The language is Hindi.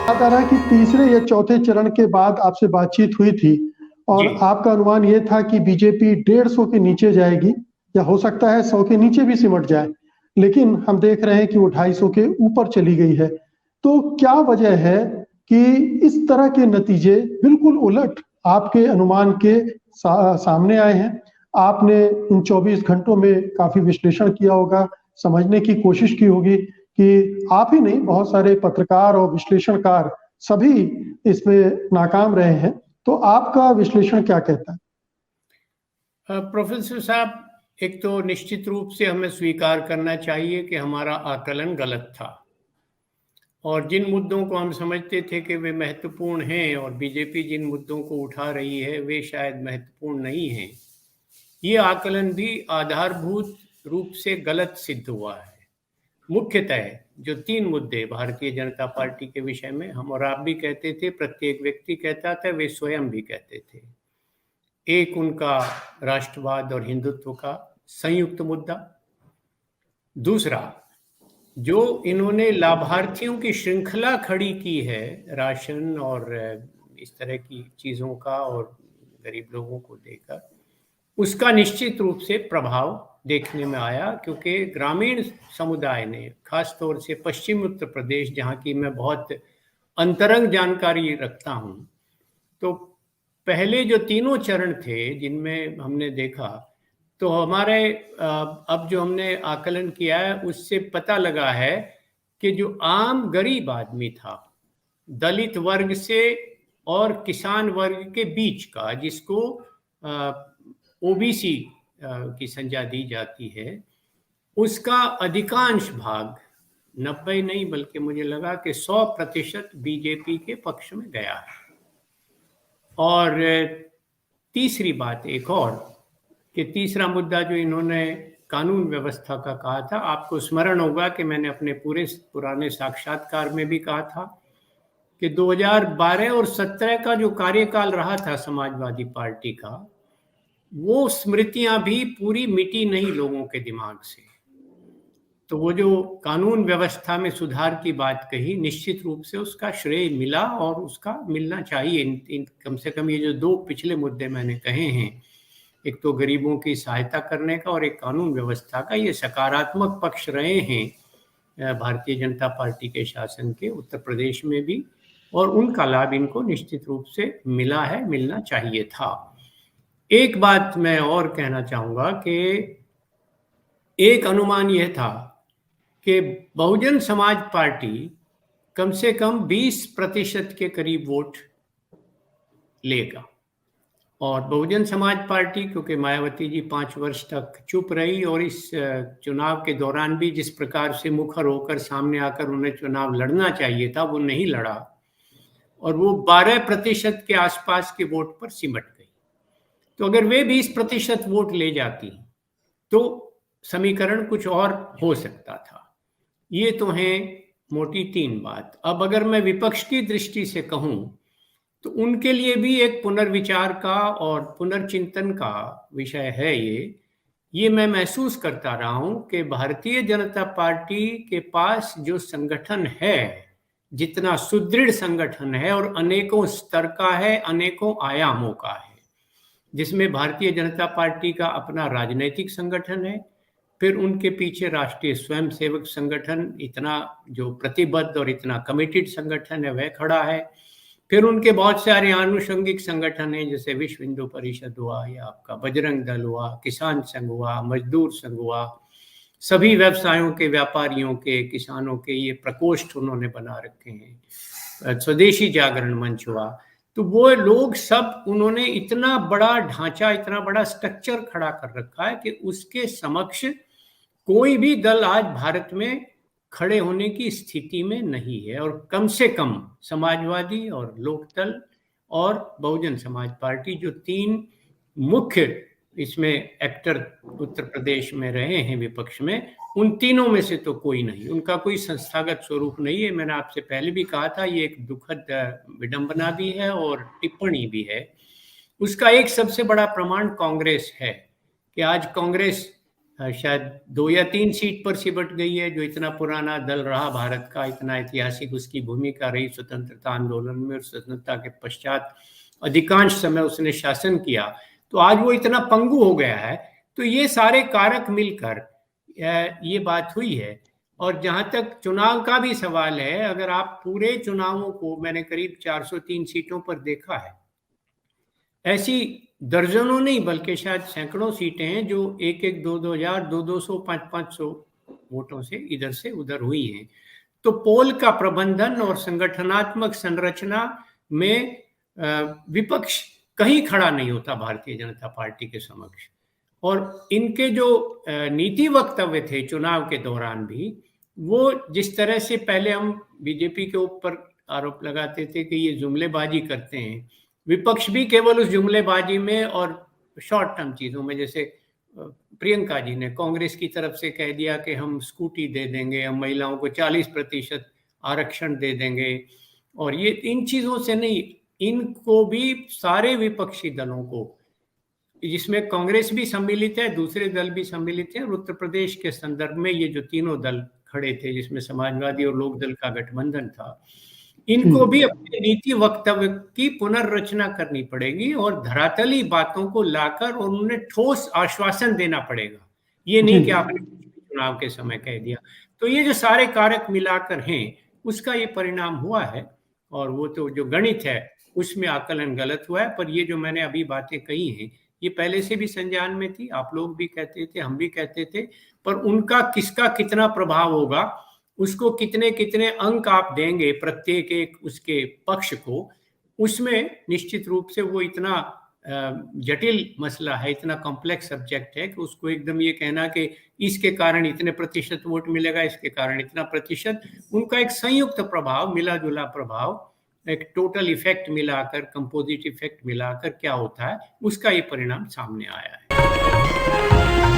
बात आ रहा है कि तीसरे या चौथे चरण के बाद आपसे बातचीत हुई थी और जी आपका अनुमान ये था कि बीजेपी 150 के नीचे जाएगी या हो सकता है 100 के नीचे भी सिमट जाए, लेकिन हम देख रहे हैं कि वो 250 के ऊपर चली गई है। तो क्या वजह है कि इस तरह के नतीजे बिल्कुल उलट आपके अनुमान के सामने आए हैं? आपने इन 24 घंटों में काफी विश्लेषण किया होगा, समझने की कोशिश की होगी कि आप ही नहीं, बहुत सारे पत्रकार और विश्लेषणकार सभी इसमें नाकाम रहे हैं। तो आपका विश्लेषण क्या कहता है? प्रोफेसर साहब, एक तो निश्चित रूप से हमें स्वीकार करना चाहिए कि हमारा आकलन गलत था और जिन मुद्दों को हम समझते थे कि वे महत्वपूर्ण हैं और बीजेपी जिन मुद्दों को उठा रही है वे शायद महत्वपूर्ण नहीं हैं, ये आकलन भी आधारभूत रूप से गलत सिद्ध हुआ है। मुख्यतः जो 3 मुद्दे भारतीय जनता पार्टी के विषय में हम और आप भी कहते थे, प्रत्येक व्यक्ति कहता था, वे स्वयं भी कहते थे। एक उनका राष्ट्रवाद और हिंदुत्व का संयुक्त मुद्दा। दूसरा, जो इन्होंने लाभार्थियों की श्रृंखला खड़ी की है राशन और इस तरह की चीज़ों का और गरीब लोगों को देकर, उसका निश्चित रूप से प्रभाव देखने में आया, क्योंकि ग्रामीण समुदाय ने, खास तौर से पश्चिमी उत्तर प्रदेश जहाँ की मैं बहुत अंतरंग जानकारी रखता हूँ, तो पहले जो तीनों चरण थे जिनमें हमने देखा, तो हमारे अब जो हमने आकलन किया है उससे पता लगा है कि जो आम गरीब आदमी था, दलित वर्ग से और किसान वर्ग के बीच का, जिसको ओबीसी की संज्ञा दी जाती है, उसका अधिकांश भाग, 90 नहीं बल्कि मुझे लगा कि 100% बीजेपी के पक्ष में गया है। और तीसरी बात एक और, कि तीसरा मुद्दा जो इन्होंने कानून व्यवस्था का कहा था, आपको स्मरण होगा कि मैंने अपने पूरे पुराने साक्षात्कार में भी कहा था कि 2012 और 17 का जो कार्यकाल रहा था समाजवादी पार्टी का, वो स्मृतियां भी पूरी मिटी नहीं लोगों के दिमाग से। तो वो जो कानून व्यवस्था में सुधार की बात कही, निश्चित रूप से उसका श्रेय मिला और उसका मिलना चाहिए। कम से कम ये जो 2 पिछले मुद्दे मैंने कहे हैं, एक तो गरीबों की सहायता करने का और एक कानून व्यवस्था का, ये सकारात्मक पक्ष रहे हैं भारतीय जनता पार्टी के शासन के उत्तर प्रदेश में भी, और उनका लाभ इनको निश्चित रूप से मिला है, मिलना चाहिए था। एक बात मैं और कहना चाहूँगा कि एक अनुमान यह था कि बहुजन समाज पार्टी कम से कम 20% के करीब वोट लेगा, और बहुजन समाज पार्टी, क्योंकि मायावती जी 5 वर्ष तक चुप रही और इस चुनाव के दौरान भी जिस प्रकार से मुखर होकर सामने आकर उन्हें चुनाव लड़ना चाहिए था वो नहीं लड़ा, और वो 12% के आसपास के वोट पर सिमट गई। तो अगर वे 20% वोट ले जाती तो समीकरण कुछ और हो सकता था। ये तो है मोटी 3 बात। अब अगर मैं विपक्ष की दृष्टि से कहूं, तो उनके लिए भी एक पुनर्विचार का और पुनर्चिंतन का विषय है ये मैं महसूस करता रहा हूं कि भारतीय जनता पार्टी के पास जो संगठन है, जितना सुदृढ़ संगठन है और अनेकों स्तर का है, अनेकों आयामों का है, जिसमें भारतीय जनता पार्टी का अपना राजनीतिक संगठन है, फिर उनके पीछे राष्ट्रीय स्वयंसेवक संगठन, इतना जो प्रतिबद्ध और इतना कमिटेड संगठन है वह खड़ा है, फिर उनके बहुत सारे आनुषंगिक संगठन हैं, जैसे विश्व हिंदू परिषद हुआ, या आपका बजरंग दल हुआ, किसान संघ हुआ, मजदूर संघ हुआ, सभी व्यवसायों के, व्यापारियों के, किसानों के ये प्रकोष्ठ उन्होंने बना रखे हैं, स्वदेशी जागरण मंच हुआ। तो वो लोग सब, उन्होंने इतना बड़ा ढांचा, इतना बड़ा स्ट्रक्चर खड़ा कर रखा है कि उसके समक्ष कोई भी दल आज भारत में खड़े होने की स्थिति में नहीं है। और कम से कम समाजवादी और लोकदल और बहुजन समाज पार्टी, जो 3 मुख्य इसमें एक्टर उत्तर प्रदेश में रहे हैं विपक्ष में, उन तीनों में से तो कोई नहीं, उनका कोई संस्थागत स्वरूप नहीं है। मैंने आपसे पहले भी कहा था, ये एक दुखद विडंबना भी है और टिप्पणी भी है। उसका एक सबसे बड़ा प्रमाण कांग्रेस है कि आज कांग्रेस शायद 2 या 3 सीट पर सिमट गई है, जो इतना पुराना दल रहा भारत का, इतना ऐतिहासिक उसकी भूमिका रही स्वतंत्रता आंदोलन में और स्वतंत्रता के पश्चात अधिकांश समय उसने शासन किया, तो आज वो इतना पंगु हो गया है। तो ये सारे कारक मिलकर ये बात हुई है। और जहां तक चुनाव का भी सवाल है, अगर आप पूरे चुनावों को, मैंने करीब 403 सीटों पर देखा है, ऐसी दर्जनों नहीं बल्कि शायद सैकड़ों सीटें हैं जो 1-1, 2-2 हजार, 200-200, 500-500 वोटों से इधर से उधर हुई हैं। तो पोल का प्रबंधन और संगठनात्मक संरचना में विपक्ष कहीं खड़ा नहीं होता भारतीय जनता पार्टी के समक्ष। और इनके जो नीति वक्तव्य थे चुनाव के दौरान भी, वो जिस तरह से पहले हम बीजेपी के ऊपर आरोप लगाते थे कि ये जुमलेबाजी करते हैं, विपक्ष भी केवल उस जुमलेबाजी में और शॉर्ट टर्म चीजों में, जैसे प्रियंका जी ने कांग्रेस की तरफ से कह दिया कि हम स्कूटी दे देंगे, हम महिलाओं को 40% आरक्षण दे देंगे, और ये इन चीजों से नहीं, इनको भी सारे विपक्षी दलों को, जिसमें कांग्रेस भी सम्मिलित है, दूसरे दल भी सम्मिलित है, और उत्तर प्रदेश के संदर्भ में ये जो तीनों दल खड़े थे जिसमें समाजवादी और लोकदल का गठबंधन था, इनको भी अपने नीति वक्तव्य की पुनर्रचना करनी पड़ेगी और धरातली बातों को लाकर और उन्हें ठोस आश्वासन देना पड़ेगा। ये नहीं कि आपने चुनाव के समय कह दिया। तो ये जो सारे कारक मिलाकर हैं, उसका ये परिणाम हुआ है। और वो तो जो गणित है उसमें आकलन गलत हुआ है, पर ये जो मैंने अभी बातें कही हैं, ये पहले से भी संज्ञान में थी, आप लोग भी कहते थे, हम भी कहते थे, पर उनका किसका कितना प्रभाव होगा, उसको कितने कितने अंक आप देंगे प्रत्येक एक उसके पक्ष को, उसमें निश्चित रूप से वो इतना जटिल मसला है, इतना कॉम्प्लेक्स सब्जेक्ट है कि उसको एकदम ये कहना कि इसके कारण इतने प्रतिशत वोट मिलेगा, इसके कारण इतना प्रतिशत, उनका एक संयुक्त प्रभाव, मिला जुला प्रभाव, एक टोटल इफेक्ट मिलाकर, कंपोजिट इफेक्ट मिलाकर क्या होता है, उसका ये परिणाम सामने आया है।